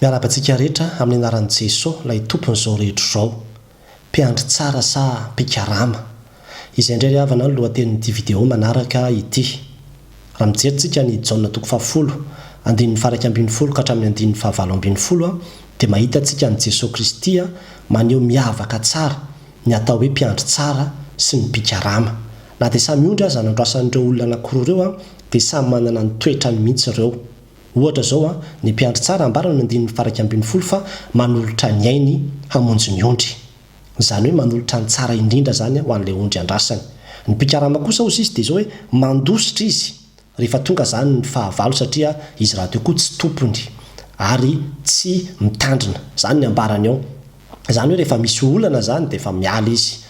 Miarabantsika rehetra amin'ny anaran'i Jesosy ilay tompon'izao rehetra izao, mpiandry tsara sa mpikarama. Izay indray ry havana ny lohatenin'ity vidéo manaraka ity. Raha mijery ny Jaona 10, 1:10 ka hatramin'ny 1:20 dia mahita antsika ny Jesosy Kristy maneho miavaka tsara ny atao hoe mpiandry tsara sy ny mpikarama. Na dia samy ondry aza nandrasan'ireo olona anankiroa ireo dia samy manana ny toetrany mihitsy ireo. Ohatra zao ny mpiandry tsara ambarana ny 1:20 fa manolotra ny ainy hamonjy ny ondry. Izany hoe manolotra ny tsara indrindra zany ho an'ilay ondry andrasany. Ny mpikarama kosa ozy izy dia zao hoe mandositra izy rehefa tonga zany ny fahavalo satria izy raha teo koa tsy tompony ary tsy mitandrina. Zany ny ambarany ao. Zany hoe rehefa misy olana zany dia efa miala izy.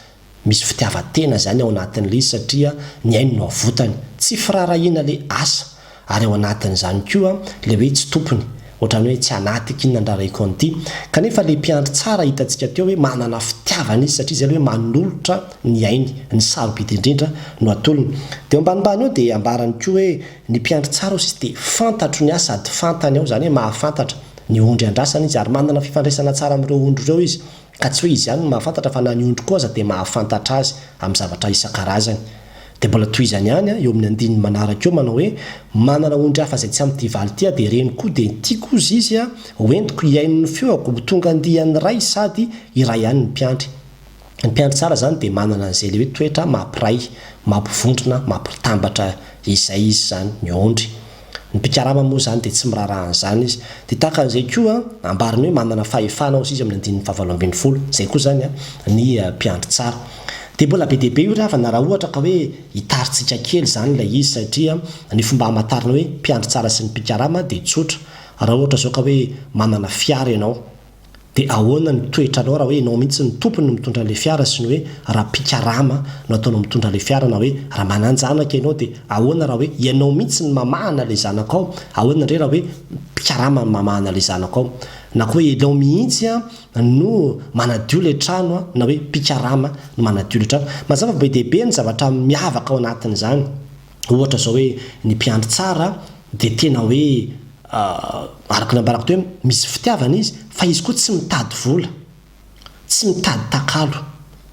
Misy fitiavan-tena zany ao anatin'ilay izy satria ny ainy no avotany. Tsy firarahiana ilay asa. Ary ao anatin'izany koa ilay hoe tsy tompony, ohatrany hoe tsy anaty kinona andraraiko an'ity. Kanefa ilay mpiandry tsara hitantsika teo hoe manana fitiavana izy satria izay hoe manolotra ny ainy, ny sarobidy indrindra no atolony. Dia ambanimbany eo dia ambarany koa hoe ny mpiandry tsara izy dia fantatro ny asa sady fantany ao, zany hoe mahafantatra ny ondry andrasana izy ary manana fifandraisana tsara amin'ireo ondry ireo izy. Ka tsy hoe izy ihany no mahafantatra fa na ny ondry koa aza dia mahafantatra azy amin'ny zavatra isan-karazany. Dia mbola toy izany ihany eo amin'ny 9 manaraka eo manao hoe manana ondry hafa izay tsy amin'ity valy ity dia reny koa dia tiako ozy izy hoentiko hiaino ny feoko tonga andihan'ny ray sady iray ihany ny mpiandry. Ny mpiandry tsara zany dia manana an'izay le hoe toetra mampiray, mampivondrona, mampitambatra izay izy zany ny ondry. Ny mpikarama moa zany dia tsy miraraha an'izany izy. Dia tahaka an'izay koa ambariny hoe manana fahefana izy amin'ny 1:20. Izay koa zany ny mpiandry tsara. Dia mbola be dehibe io ravana raha ohatra ka hoe hitaritsika kely zany ilay izy satria ny fomba hamantarana hoe mpiandry tsara sy ny mpikarama dia tsotra. Raha ohatra zao ka hoe manana fiara ianao dia ahoana ny toetra anao raha hoe ianao mihitsy ny tompony no mitondra ilay fiara sy ny hoe raha mpikarama no ataonao mitondra ilay fiara na hoe raha manan-janaka ianao dia ahoana raha hoe ianao mihitsy ny mamahana ilay zanakao, ahoana indray raha hoe mpikarama ny mamahana ilay zanakao. Na koa hoe ianao mihitsy no manadio ilay trano na hoe mpikarama no manadio ilay trano. Mazava be dehibe ny zavatra miavaka ao anatin'izany. Ohatra zao hoe ny mpiandry tsara dia tena hoe araka ny ambarako teo hoe misy fitiavana izy fa izy koa tsy mitady vola, tsy mitady takalo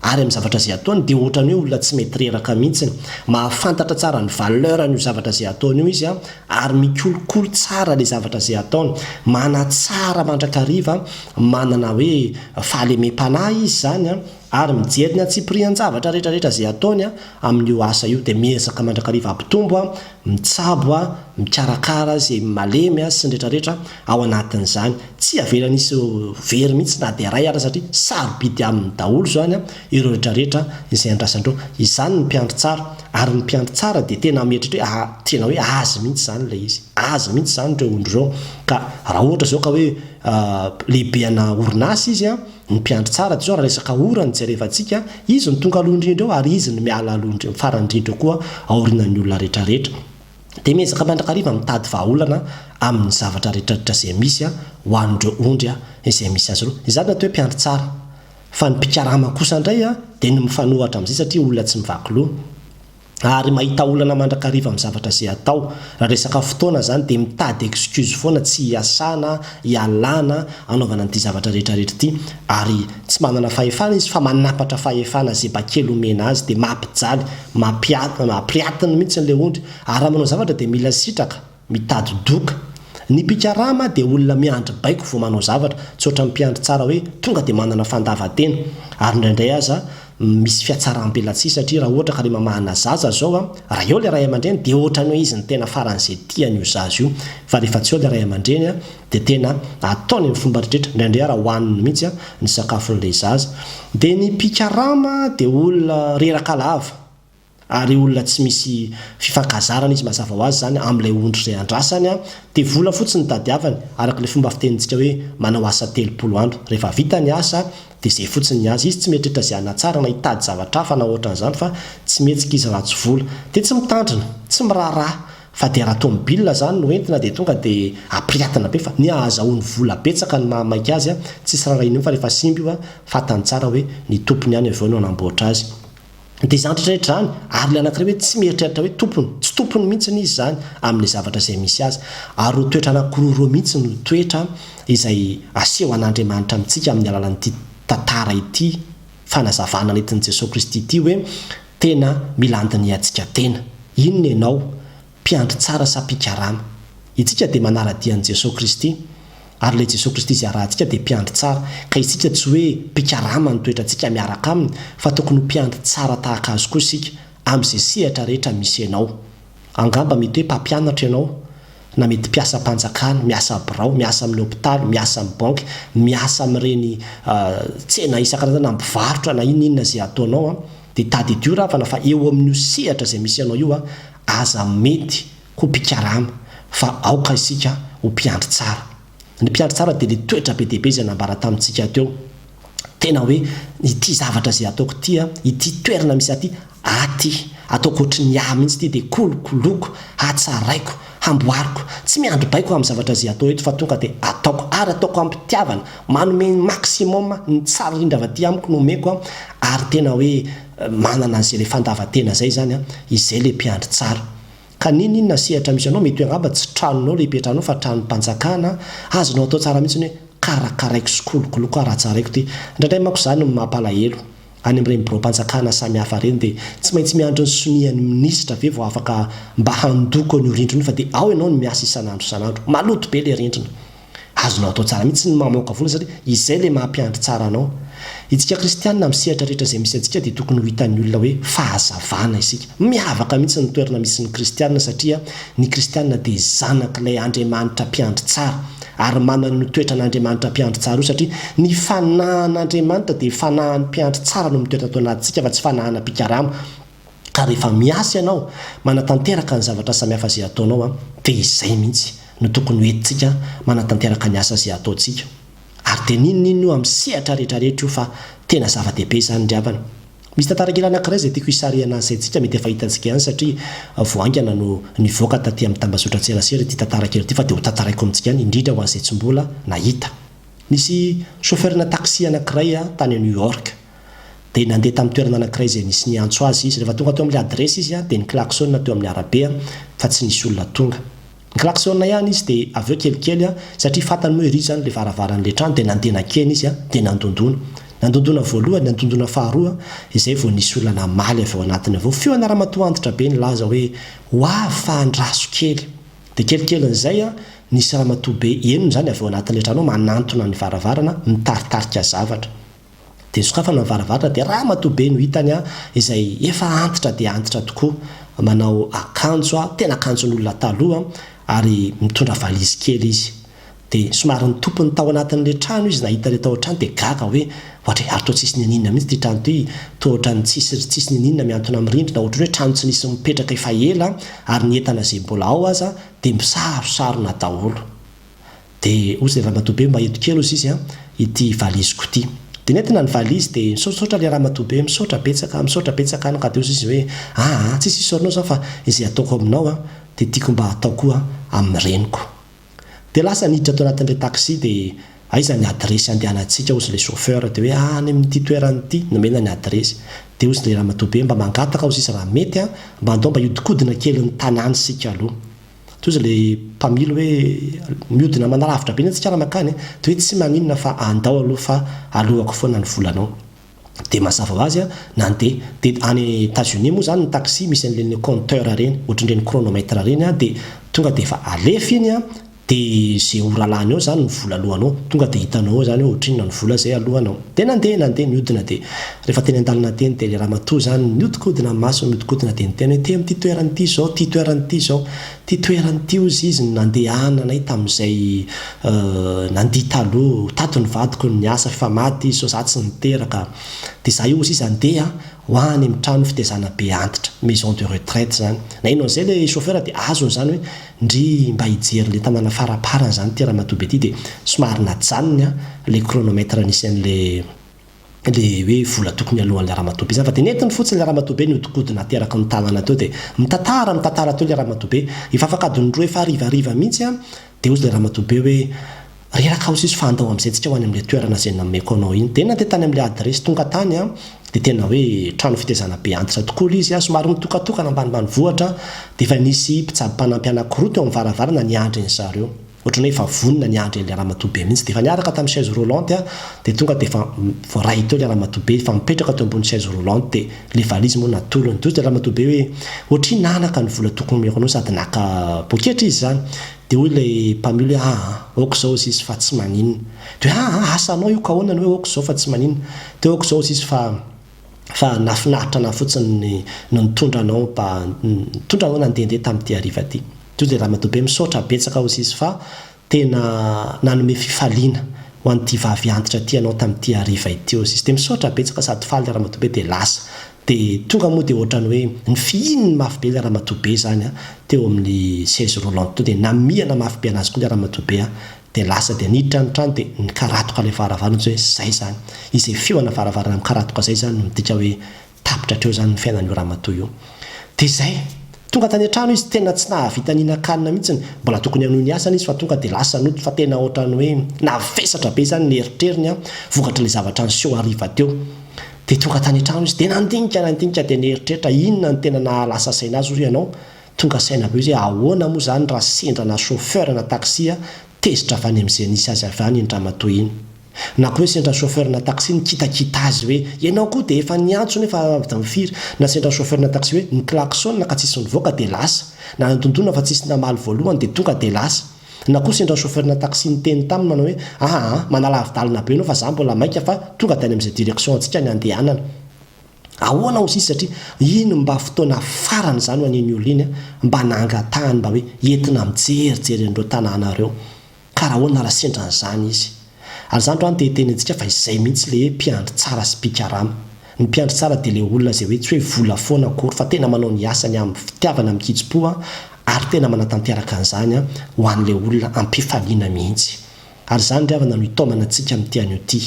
ary amin'ny zavatra izay ataony dia ohatrany hoe olona tsy mety reraka mihitsy. Mahafantatra tsara ny valeurany io zavatra izay ataony io izy ary mikolokolo tsara ilay zavatra izay ataony. Manatsara mandrakariva, manana hoe fahalemem-panahy izy zany ary mijery ny atsipirian-javatra rehetrarehetra izay ataony amin'io asa io. Dia miezaka mandrakariva ampitombo, mitsabo, mikarakara izay malemy sy ny rehetrarehetra ao anatin'izany. Tsy avelany isy very mihitsy na dia ray ara satria sarobidy amin'ny daholo zany ireo rehetrarehetra izay andrasandreo. Izany ny mpiandry tsara. Ary ny mpiandry tsara dia tena mieritritra hoe tena hoe azy mihitsy zany ilay izy, azy mihitsy zany ireo ondry ireo. Ka raha ohatra zao ka hoe lehibeana orinasa izy ny mpiandry tsara dia zao raha resaka ora ny jerevantsika izy ny tonga aloha indrindra eo ary izy ny miala aloha farany indrindra koa aorianan'ny olona rehetrarehetra. Dia miezaka mandrakariva mitady vahaolana amin'ny zavatra rehetrarehetra izay misy ho an'ireo ondry izay misy azy ireo. Izany natao hoe mpiandry tsara. Fa ny mpikarama kosa indray dia ny mifanohatra amin'izay satria olona tsy mivaky loha ary mahita olana mandrakariva amin'ny zavatra izay atao. Raha resaka fotoana zany dia mitady excuse foana tsy hiasana, hialana anaovana an'ity zavatra rehetrarehetra ity ary tsy manana fahefana izy fa manapatra fahefana izay bakely omena azy dia mampijaly, mampiatiny mihitsy n'ilay ondry. Ary raha manao zavatra dia mila sitraka, mitady doka. Ny mpikarama dia olona miandry baiko vao manao zavatra, tsy ohatran'ny mpiandry tsara hoe tonga dia manana fandavan-tena. Ary indraindray aza misy fiatsaram-belatsy satria raha ohatra ka ilay mamahana zaza zao raha eo ilay ray aman-dreny dia ohatrany hoe izy ny tena faran'izay tiany io zaza io. Fa rehefa tsy eo ilay ray aman-dreny dia tena ataony amin'ny fomba rehetrarehetra. Indraindray raha hohaniny mihitsy ny sakafon'ilay zaza. Dia ny mpikarama dia olona reraka lava ary olona tsy misy fifankazarana izy mazava ho azy zany amin'ilay ondry izay andrasany dia vola fotsiny tadiavany araka ilay fomba fitenintsika hoe manao asa 30 andro. Rehefa vita ny asa dia izay fotsiny ny azy. Izy tsy mety rehetra izay anatsara na hitady zavatra hafa na ohatran'izany fa tsy metsika izy raha tsy vola. Dia tsy mitandrina, tsy miraharaha. Fa dia raha tomobilina zany no entina dia tonga dia ampiriatina be fa ny ahazahoany vola betsaka ny mahamaika azy tsisy raha iny fa rehefa simba io fantany tsara hoe ny tompony ihany avy eo no anamboatra azy. dia izany rehetrarehetra zany ary le anankiray hoe tsy mieritreritra hoe tompony tsy tompony mihitsy n izy zany amin'ilay zavatra izay misy azy ary ho toetra anankiroaroa mihitsy no toetra izay aseho an'Andriamanitra amintsika amin'ny alalan'ity tantara ity fanazavana nentin' Jesosy Kristy ity hoe tena milandiny antsika tena. Inona ianao mpiandry tsara sa mpikarama? Itsika dia manara-dian'i Jesosy Kristy ary le Jesosy Kristy izay arahantsika dia mpiandry tsara ka isika tsy hoe mpikarama ny toetrantsika miaraka aminy fa tokony mpiandry tsara tahaka azy koa isika amin'izay sehatra rehetra misy ianao. Angamba mety hoe mpampianatra ianao na mety mpiasa mpanjakana, miasa birao, miasa amin'ny hôpitaly, miasa amin'ny banky, miasa amin'ireny tsena isan-karazany na mpivarotra na inonina izay ataonao dia tady dio ravana fa eo amin'io sehatra izay misy ianao io aza mety ho mpikarama fa aoka isika ho mpiandry tsara. Ny mpiandry tsara dia le toetra be dehibe izay nambara tamintsika teo tena hoe ity zavatra izay ataoko ity ity toerana misy aty aty ataoko ohatry ny ahy mihitsy ity dia kolokoloko hatsaraiko hamboariko tsy miandry baiko amin'ny zavatra izay atao eto fa tonga dia ataoko ary ataoko ampitiavana manome maximum ny tsara rindra avaty amiko nomeko ary tena hoe manana an'izay le fandavatena zay zany izay le mpiandry tsara. Ka ninona sehatra misy anao mety hoe angamba tsy tranonao le ipetranao fa tranom-panjakana azonao atao tsara mihitsy hoe karakaraiko sy kolokoloko aratsaraiko ty indraindray manko zany no mampalahelo any amin'ireny birao-mpanjakana samy hafa reny dia tsy maintsy miandry ny sonian'ny minisitra ve vao afaka mba handoko ny rindrina fa dia ao ianao no miasa isan'andro isan'andro maloto be le rindrina azonao atao tsara mihitsy ny mamoaka vola satria izay le mampiandry tsara anao. Itsika kristianina amin'ny sehatra rehetra izay misy antsika dia tokony ho hitan'ny olona hoe fahazavana isika miavaka mihitsy ny toerana misy ny kristianina satria ny kristianina dia zanak'ilay Andriamanitra mpiandry tsara ary manana ny toetra n'Andriamanitra mpiandry tsara io satria ny fanahan'Andriamanitra dia fanahan'ny mpiandry tsara no mitoetra tao anatintsika fa tsy fanahana mpikarama. Ka rehefa miasa ianao manatanteraka ny zavatra samihafa izay ataonao dia izay mihitsy no tokony ho entintsika manatanteraka ny asa izay ataontsika ary dia ninonino io amin'ny sehatra rehetrarehetra io fa tena zava-dehibe izany ry havana. Misy tantara kely anankiray izay tiako hisarihana ansaintsika mety efa hitantsika ihany satria voaingana no nivoaka taty amin'ny tambazotra tserasera ity tantara kely ity fa dia ho tantaraiko amintsika ihany indrindra ho an'izay tsy mbola nahita. Nisy chauffeurna taxi anankiray tany New York dia nandeha tamin'ny toerana anankiray izay nisy niantso azy izy rehefa tonga teo amin'ilay adresy izy dia ny klaxon teo amin'ny arabe fa tsy nisy olona tonga. Ny klaxon ihany izy dia aveo kelikely satria fantany hoe ry zany le varavaran'ilay trano dia nandeha nakeny izy dia nandondona voalohany nandondona faharoa izay vao nisy olona namaly avy ao anatiny avao feo ana-ramatoa antitra be ny laza hoe hoavy fa andraso kely dia kelikelin'izay nisy ramatoa be enony zany avy ao anatin'ilay trano manantona ny varavarana mitaritarika zavatra dia sokafana ny varavarana dia ramatoa be no hitany izay efa antitra dia antitra tokoa manao akanjo tena akanjon'olona taloha ary mitondra valizy kely izy dia somary ny tompony tao anatin'ilay trano izy nahita ilay tao an-trano dia gaga hoe ohatra hoe arotra tsisy ninina mihitsy ty trano ty toa ohatrany tsisy ninina miantona amin'ny rindrina ohatrany hoe trano tsy nisy mipetraka efa ela ary ny entana izay mbola ao aza dia misarosarona daholo dia ozy le ramatoa be mba eto kely ozy izy ity valiziko ity dia nentina ny valizy dia misaotrasaotra le ramatoa be misaotra betsaka no ka dia ozy izy hoe tsisy isorinao zao fa izay ataoko aminao dia tiako mba atao koa amin'ny reniko. Dia lasa niditra tao anatin'ilay taxi dia aiza ny adresy andehanantsika ozy le chauffeur dia hoe any amin'ity toerana ity nomena ny adresy dia ozy le ramatoa be mba mangataka ozy izy raha mety mba andao mba iodikodina kely ny tanàny sika aloha toy izy le mpamily hoe miodina manalavitra be antsika raha makany dia hoe tsy maninona fa andao aloha fa alohako foana ny volanao dia mazava ho azy nandeha dia any États-Unis moa zany ny taxi misy an'ireny compteur reny ohatran'ireny chronomètre reny dia tonga dia efa alefa iny dia zay oralany eo zany ny vola alohanao tonga dia hitanao eo zany hoe ohatrinona ny vola zay alohanao dia nandeha miodina dia rehefa teny an-dalana teny dia le ramatoa zany miodikodina maso miodikodina dia niteny hoe te amin'ity toeran'ity zao ty toeran'ity zao ty toeran'ity ozy izy nandehananay tamin'izay nandia taloha tato ny vadiko ny asa fa maty izy zao za tsy niteraka dia za io ozy izy andeha ho any amin'ny trano fitezana be antitra maison de retraite zany na ino an'izay le chauffeur dia azony zany hoe ndry mba hijery le tanàna faraparana zany ty ramatoa be ty dia somary najanony le chronomètre nisy an'le hoe vola tokony alohan'le ramatoa be zany fa dia nentiny fotsiny le ramatoa be niodikodina ateraka ny tanàna teo dia mitatara teo le ramatoa be efa afakadiny roa efa arivariva mihitsy dia ozy le ramatoa be hoe reraka ozy izy fa andao amin'izay tsika ho any amin'ilay toerana izay nameko anao iny dia nandeha tany amin'ilay adresy tonga tany dia tena hoe trano fitezana be antitra tokoa l izy somary mitokatokana ambanimbany vohatra dia efa nisy mpitsabo-panampy anankiroa teo amin'ny varavarana niandry ny zareo ohatrany hoe efa vonona niandry le ramatoabe mihitsy dia efa niaraka tamin'ny chaise roulante dia tonga dia efa voaray teo le ramatoabe efa mipetraka teo ambony chaise roulante dia le valizy moa natolony toy dia ramatoabe hoe ohatry nanaka ny vola tokony omeko anao sady naka poketra izy zany dia hoy le mpamily hoe aoko zao izy fa tsy maninona dia hoe asanao io ka honany hoe aoko zao fa tsy maninona dia aoko zao izy fa nafinahitra na fotsiny no nitondranao nandehandeha tamin'ity ariva ty to dia ramatoabe misaotra betsaka ozy izy fa tena nanome fifaliana ho an'ity vavy antitra ty anao tamin'ity ariva ity ozy izy dia misaotra betsaka sady faly le ramatoabe dia lasa dia tonga moa dia ohatrany hoe ny fihininy mafy be le ramatoabe zany teo amin'ny chaise roulante to dia namiana mafy be anazy koa le ramatoabe dia lasa dia niditra ny trano dia nikaratoka le varavarana hoe zay zany izay fioana varavarana mikaratoka zay zany no midika hoe tapitra treo zany ny fiainan'io ramatoa io dia zay tonga tany an-trano izy tena tsy nahavitaninan-kanina mihitsiny mbola tokony hanohy ny asana izy fa tonga dia lasa noto fa tena ohatrany hoe navesatra be zany ny eritreriny vokatra le zavatra ny seo ariva teo dia tonga tany an-trano izy dia nandinika dia nieritreritra inona ny tena nahalasa saina azy ozy ianao tonga saina be izy hoe ahoana moa zany raha sendrana chauffeur na taxi tezitra avy any amin'izay nisy azy avy any ny ramatoa iny na koa hoe sendra chauffeur na taxi nikitakita azy hoe ianao koa dia efa niantsony efa avy mifiry na sendra chauffeur na taxi hoe niklaksona ka tsisy nivoaka dia lasa na nitondona fa tsisy namaly voalohany dia tonga dia lasa na koa sendra chauffeur na taxi niteny taminy manao hoe manalavidalina be ianao fa za mbola maika fa tonga tany amin'izay direction antsika ny andehanana ahoana ozy izy satria ino mba fotoana farany zany ho an'iny olo iny mba nangatahany mba hoe entina mijerijery an'ireo tanànareo karaha ahoana raha sendran'izany izy ary zany rano tehteny antsika fa izay mihitsy le mpiandry tsara sy mpikarama ny mpiandry tsara dia le olona zay hoe tsy hoe vola foana akory fa tena manao ny asany amin'ny fitiavana amin'ny kitsipo ary tena manatanteraka an'izany ho an'le olona ampifaliana mihitsy ary zany ry avana no hitomana antsika amin'ity an'io ty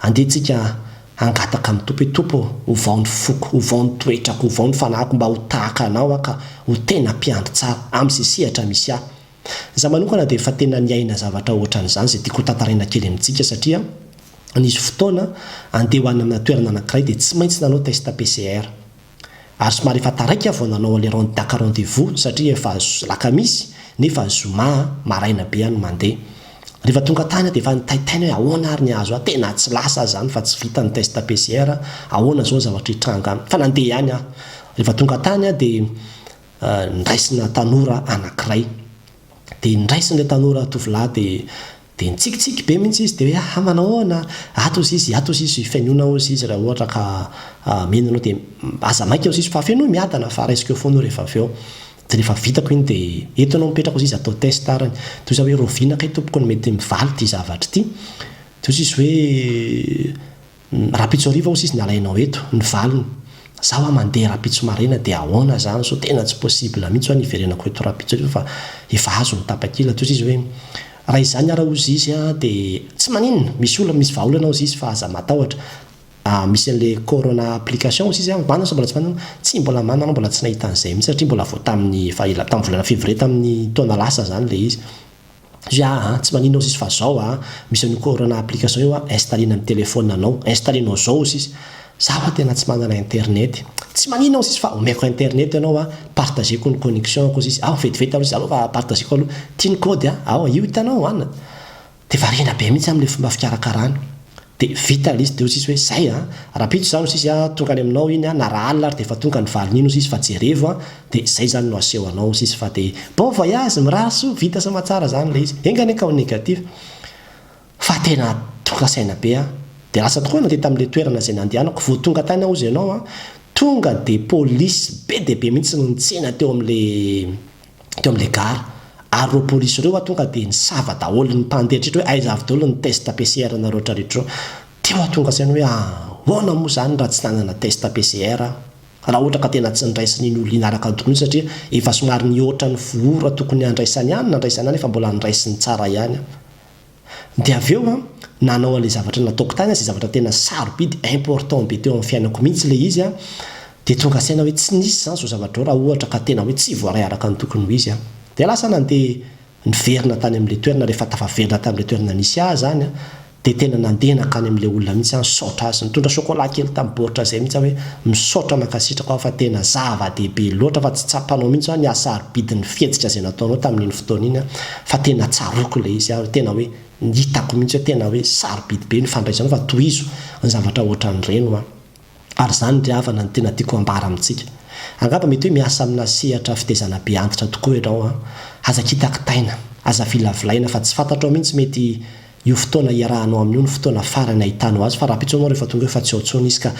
andehantsika angataka amin'ny tompo hoe tompo ho vao ny foko ho vao ny toetrako ho vao ny fanahiko mba ho tahaka anao ka ho tena mpiandry tsara amin'izay sehatra misy za manokana dia efa tena niaina zavatra ohatran'izany zay tiako tantaraina kely amintsika satria nisy fotoana andeha ho any amina toerana anankiray dia tsy maintsy nanao test PCR ary somary efa taraiky vao nanao le daka rendez-vous satria efa lakamisy nefa zoma maraina be any mandeha rehefa tonga tany dia efa nitaitaina hoe ahoana ary ny azo tena tsy lasa zany fa tsy vita ny test PCR ahoana zao zavatra hitranga fa nandeha ihany rehefa tonga tany dia niraisina tanora anankiray dia niraisin'le tanora tovolahy dia nitsikitsiky be mihitsy izy dia hoe manao ahoana ato izy izy fiainoana ozy izy raha ohatra ka menanao dia aza maika ozy izy fa fiaino miadana fa raisiko eo foana rehefa avy eo dia rehefa vitako iny dia eto anao mipetraka ozy izy atao test arany toy iza hoe rovinaka tompoko ny mety mivaly ty zavatra ity toy izy hoe rapitso ariva ozy izy nalainao eto ny valiny zaho mandeha rapitso marina dia ahoana zany so tena tsy possible mihitsy ny iverenako eto rapitso ariva fa efa azo mitapakila toy izy hoe raha izany ara ozy izy dia tsy maninona misy olona misy vahaolana ozy izy fa aza matahotra misy an'le corona application ozy izy manana so mbola tsy manana tsy mbola manana mbola tsy nahita an'izay mihitsy satria mbola vao tamin'ny volana février tamin'ny taona lasa zany le izy izy tsy maninona ozy izy fa zao misy an'io corona application io installena amin'ny téléphone anao installenao zao ozy izy zaho tena tsy manana internet tsy maninona ozy izy fa omeko internet ianao partageko ny connexion ko ozy izy vetivety aloha izy fa partageko aloha tiany kody io hitanao ana dia varena be mihitsy amin'le fomba fikarakarana dia vita l izy dia ozy izy hoe zay rapitso zany ozy izy tonga any aminao iny na raha alina ary dia efa tonga ny valiny iny ozy izy fa jerevo dia zay zany no aseho anao ozy izy fa dia bon voyage miraso vita sa matsara zany le izy engany ka ho négatif fa tena tonga saina be dia lasa tokoa nandeha tamin'le toerana izay nandehanako vao tonga tany ozy ianao tonga dia polisy be dia be mihitsy no nitsena teo amin'le gara ary reo polisy ireo tonga dia nisava daholo ny mpandehatrehtra hoe aiza avy daholo ny test PCR na rehetra rehetra teo tonga saina hoe ahoana moa zany raha tsy nanana test PCR raha ohatra ka tena tsy niraisiny iny olo inaraka ny tokony satria efa somary nihoatra ny voora tokony andraisany ihany nandraisany ihany efa mbola niraisiny tsara ihany dia avy eo nanao an'le zavatra nataoko tany zay zavatra tena sarobidy important be teo amin'ny fiainako mihitsy le izy dia tonga saina hoe tsy nisy zany zao zavatra raha ohatra ka tena hoe tsy voaray araka ny tokony ho izy dia lasa nandeha niverina tany amin'le toerana rehefa tafaverina tamin'le toerana nisy zany dia tena nandenaka any amin'ilay olona mihitsy misaotra azy, nitondra chocolat kely tamin'ny baoritra izay mihitsy hoe misaotra mankasitraka ao fa tena zava-dehibe loatra fa tsy tsapanao mihitsy ny asarobidin'ny fihetsika izay nataonao tamin'iny fotoana iny fa tena tsaroko ilay izy tena hoe hitako mihitsy hoe tena hoe sarobidy be ny fandraisana fa tohizo ny zavatra ohatran'ireno ary izany ry havana ny tena tiako ambara amintsika. Angamba mety hoe miasa amina sehatra fitezana be antitra tokoa ianao aza kitakitaina, aza vilavolaina fa tsy fantatrao mihitsy mety io fotoana iarahanao amin'io ny fotoana farany ahitanao azy fa raha pitsanao rehefa tonga hoe fa tsy aotsony izy ka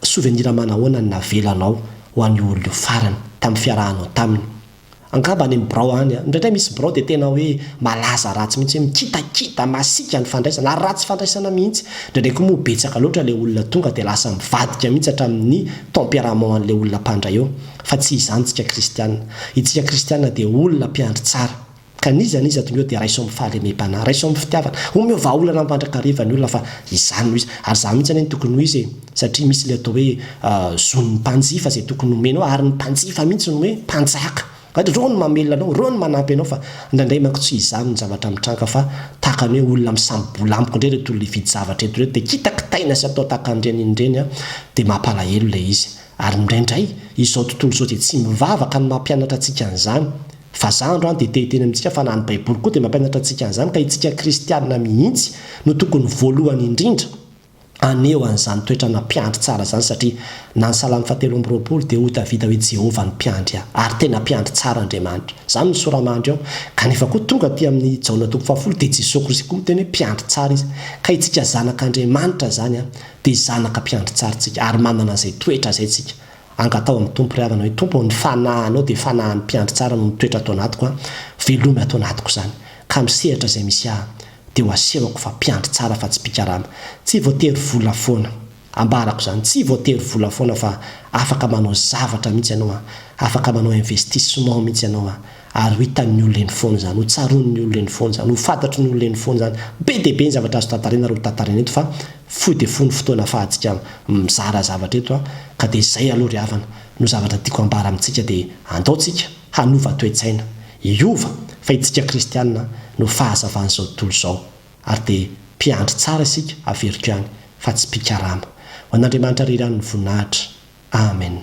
souvenir manahoana ny navelanao ho an'ny olona io farany tamin'ny fiarahanao taminy. Angamba any amin'ny birao any indraindray misy birao dia tena hoe malaza ratsy mihitsy hoe mikitakita masika ny fandraisana ary ratsy fandraisana mihitsy. Indraindray koa moa betsaka loatra ilay olona tonga dia lasa mivadika mihitsy hatramin'ny tempérament an'ilay olona mpandray eo fa tsy izany tsika kristianina. Itsika kristianina dia olona mpiandry tsara ka nizaniza tonga eo dia raiso amin'ny fahalemem-panahy, raiso amin'ny fitiavana. Omeo vahaolana mandrakariva ny olona fa izany no izy ary izany mihitsy any tokony ho izy satria misy ilay atao hoe zon'ny mpanjifa izay tokony homenao ary ny mpanjifa mihitsy no hoe mpanjaka. Reo no mamelona anao, reo no manampy anao fa indraindray manko tsy izany ny zavatra mitranga fa tahaka ny hoe olona misambolamboka indray reto olona hividy zavatra eto reto dia kitakitaina sy atao tahaka an'ireny indreny dia mampalahelo ilay izy. Ary indraindray izao tontolo izao dia tsy mivavaka ny mampianatra antsika an'izany fa zandro dia tehiteny amintsika fa na ny baiboly koa dia mampianatra antsika an'izany ka itsika kristianina mihitsy no tokony voalohany indrindra aneo an'izany toetra na mpiandry tsara zany satria na ny Salamy 7:20 dia ho tavita hoe Jehovah ny mpiandry ary tena mpiandry tsara Andriamanitra. Izany ny soramandry ao kanefa koa tonga aty amin'ny jaona 10 dia Jesosy Kristy koa tena hoe mpiandry tsara izy ka itsika zanak'Andriamanitra zany dia zanaka mpiandry tsara tsika ary manana izay toetra izay tsika. Angatao amin'ny tompo ry havana hoe tompo ny fanahinao dia fanahin'ny mpiandry tsara no ny toetra atao anatiko velomy atao anatiko izany ka misehatra izay misy dia ho asehoko fa mpiandry tsara fa tsy mpikarama. Tsy voatery vola foana ambarako izany, tsy voatery vola foana fa afaka manao zavatra mihitsy ianao afaka manao investissement mihitsy ianao ary ho hitan'ny olona eny foana izany, ho tsaron'ny olona eny foana izany, ho fantatry ny olona eny foana izany. Be dia be ny zavatra azo tantarena ary tantarena eto fa foy dia foy ny fotoana fahantsika mizara zavatra eto ka dia izay aloha ry havana no zavatra tiako ambara amintsika dia andaontsika hanova toe-tsaina iova fa itsika kristianina no fahazavan'izao tontolo izao ary dia mpiandry tsara isika averiko ihany fa tsy mpikarama. Ho an'Andriamanitra rirany ny voninahitra. Amen.